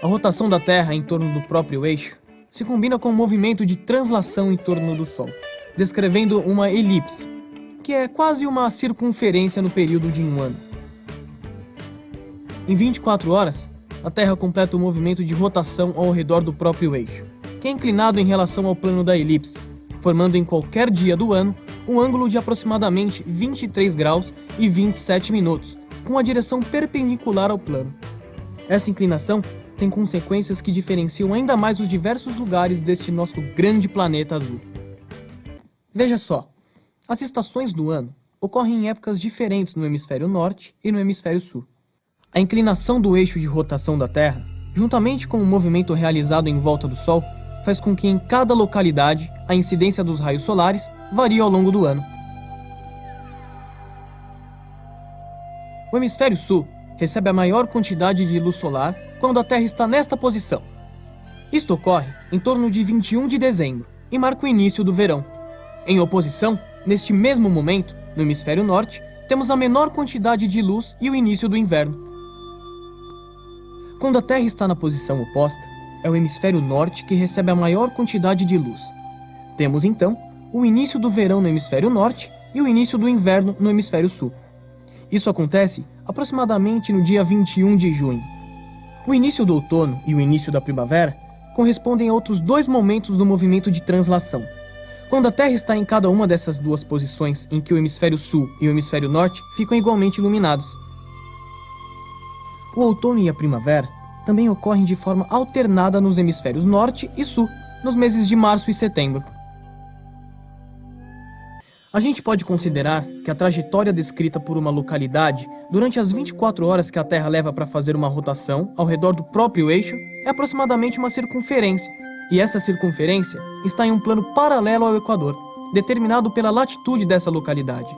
A rotação da Terra em torno do próprio eixo se combina com o movimento de translação em torno do Sol, descrevendo uma elipse, que é quase uma circunferência no período de um ano. Em 24 horas, a Terra completa o movimento de rotação ao redor do próprio eixo, que é inclinado em relação ao plano da elipse, formando em qualquer dia do ano um ângulo de aproximadamente 23 graus e 27 minutos, com a direção perpendicular ao plano. Essa inclinação tem consequências que diferenciam ainda mais os diversos lugares deste nosso grande planeta azul. Veja só, as estações do ano ocorrem em épocas diferentes no hemisfério norte e no hemisfério sul. A inclinação do eixo de rotação da Terra, juntamente com o movimento realizado em volta do Sol, faz com que em cada localidade a incidência dos raios solares varie ao longo do ano. O hemisfério sul recebe a maior quantidade de luz solar quando a Terra está nesta posição. Isto ocorre em torno de 21 de dezembro e marca o início do verão. Em oposição, neste mesmo momento, no hemisfério norte, temos a menor quantidade de luz e o início do inverno. Quando a Terra está na posição oposta, é o hemisfério norte que recebe a maior quantidade de luz. Temos então o início do verão no hemisfério norte e o início do inverno no hemisfério sul. Isso acontece aproximadamente no dia 21 de junho. O início do outono e o início da primavera correspondem a outros dois momentos do movimento de translação. Quando a Terra está em cada uma dessas duas posições em que o hemisfério sul e o hemisfério norte ficam igualmente iluminados. O outono e a primavera também ocorrem de forma alternada nos hemisférios norte e sul, nos meses de março e setembro. A gente pode considerar que a trajetória descrita por uma localidade durante as 24 horas que a Terra leva para fazer uma rotação ao redor do próprio eixo é aproximadamente uma circunferência, e essa circunferência está em um plano paralelo ao Equador, determinado pela latitude dessa localidade.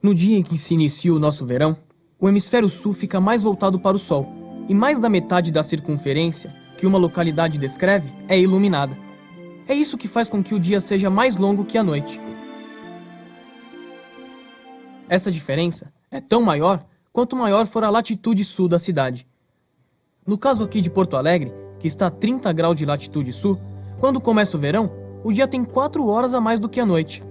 No dia em que se inicia o nosso verão, o hemisfério sul fica mais voltado para o Sol, e mais da metade da circunferência que uma localidade descreve é iluminada. É isso que faz com que o dia seja mais longo que a noite. Essa diferença é tão maior quanto maior for a latitude sul da cidade. No caso aqui de Porto Alegre, que está a 30 graus de latitude sul, quando começa o verão, o dia tem 4 horas a mais do que a noite.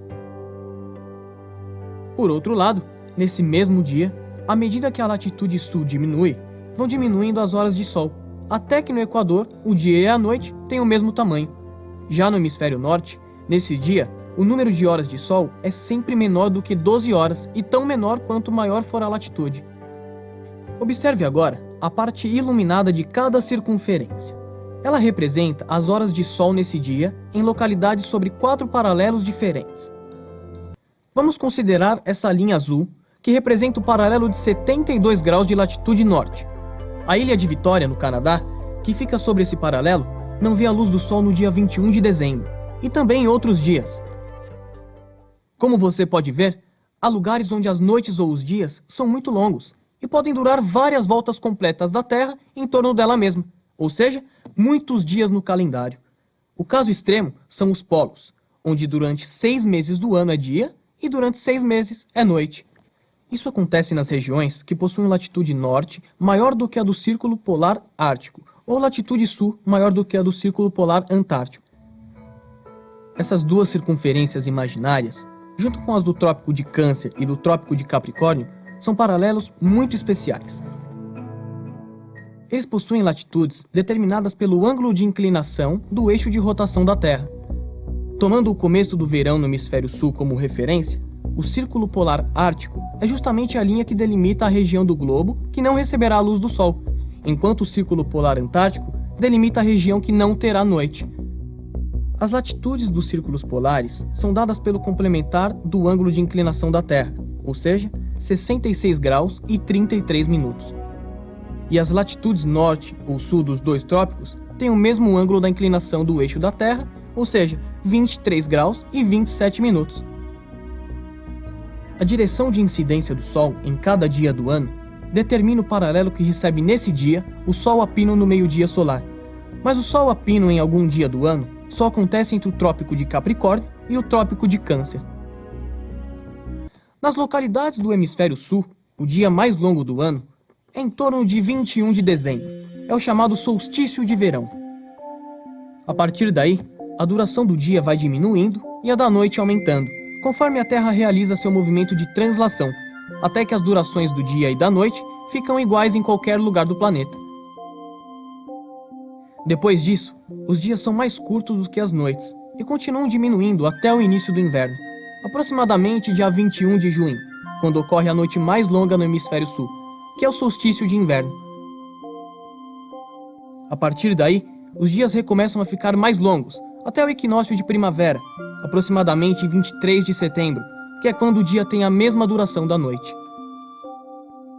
Por outro lado, nesse mesmo dia, à medida que a latitude sul diminui, vão diminuindo as horas de sol, até que no Equador, o dia e a noite têm o mesmo tamanho. Já no hemisfério norte, nesse dia, o número de horas de sol é sempre menor do que 12 horas e tão menor quanto maior for a latitude. Observe agora a parte iluminada de cada circunferência. Ela representa as horas de sol nesse dia em localidades sobre 4 paralelos diferentes. Vamos considerar essa linha azul, que representa o paralelo de 72 graus de latitude norte. A ilha de Vitória, no Canadá, que fica sobre esse paralelo, não vê a luz do sol no dia 21 de dezembro, e também em outros dias. Como você pode ver, há lugares onde as noites ou os dias são muito longos, e podem durar várias voltas completas da Terra em torno dela mesma, ou seja, muitos dias no calendário. O caso extremo são os polos, onde durante 6 meses do ano é dia, e durante 6 meses é noite. Isso acontece nas regiões que possuem latitude norte maior do que a do Círculo Polar Ártico, ou latitude sul maior do que a do Círculo Polar Antártico. Essas duas circunferências imaginárias, junto com as do Trópico de Câncer e do Trópico de Capricórnio, são paralelos muito especiais. Eles possuem latitudes determinadas pelo ângulo de inclinação do eixo de rotação da Terra. Tomando o começo do verão no hemisfério sul como referência, o Círculo Polar Ártico é justamente a linha que delimita a região do globo que não receberá a luz do Sol, enquanto o Círculo Polar Antártico delimita a região que não terá noite. As latitudes dos círculos polares são dadas pelo complementar do ângulo de inclinação da Terra, ou seja, 66 graus e 33 minutos. E as latitudes norte ou sul dos dois trópicos têm o mesmo ângulo da inclinação do eixo da Terra, ou seja, 23 graus e 27 minutos. A direção de incidência do Sol em cada dia do ano determina o paralelo que recebe nesse dia o Sol a pino no meio-dia solar. Mas o Sol a pino em algum dia do ano só acontece entre o Trópico de Capricórnio e o Trópico de Câncer. Nas localidades do hemisfério sul, o dia mais longo do ano é em torno de 21 de dezembro. É o chamado solstício de verão. A partir daí, a duração do dia vai diminuindo e a da noite aumentando, conforme a Terra realiza seu movimento de translação, até que as durações do dia e da noite ficam iguais em qualquer lugar do planeta. Depois disso, os dias são mais curtos do que as noites e continuam diminuindo até o início do inverno, aproximadamente dia 21 de junho, quando ocorre a noite mais longa no hemisfério sul, que é o solstício de inverno. A partir daí, os dias recomeçam a ficar mais longos, até o equinócio de primavera, aproximadamente em 23 de setembro, que é quando o dia tem a mesma duração da noite.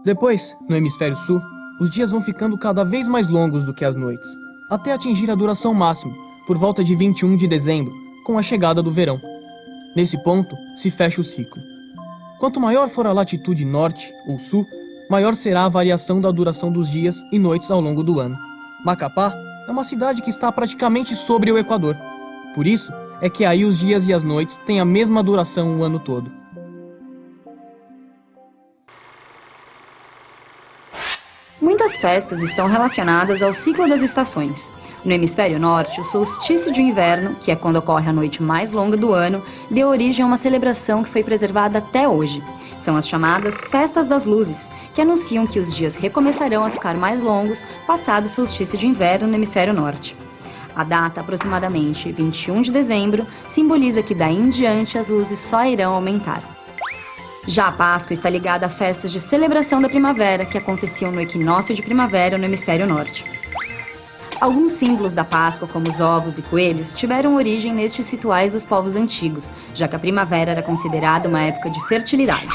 Depois, no hemisfério sul, os dias vão ficando cada vez mais longos do que as noites, até atingir a duração máxima, por volta de 21 de dezembro, com a chegada do verão. Nesse ponto, se fecha o ciclo. Quanto maior for a latitude norte ou sul, maior será a variação da duração dos dias e noites ao longo do ano. Macapá é uma cidade que está praticamente sobre o Equador. Por isso, é que aí os dias e as noites têm a mesma duração o ano todo. Muitas festas estão relacionadas ao ciclo das estações. No hemisfério norte, o solstício de inverno, que é quando ocorre a noite mais longa do ano, deu origem a uma celebração que foi preservada até hoje. São as chamadas Festas das Luzes, que anunciam que os dias recomeçarão a ficar mais longos passado o solstício de inverno no hemisfério norte. A data, aproximadamente 21 de dezembro, simboliza que daí em diante as luzes só irão aumentar. Já a Páscoa está ligada a festas de celebração da primavera que aconteciam no equinócio de primavera no hemisfério norte. Alguns símbolos da Páscoa, como os ovos e coelhos, tiveram origem nestes rituais dos povos antigos, já que a primavera era considerada uma época de fertilidade.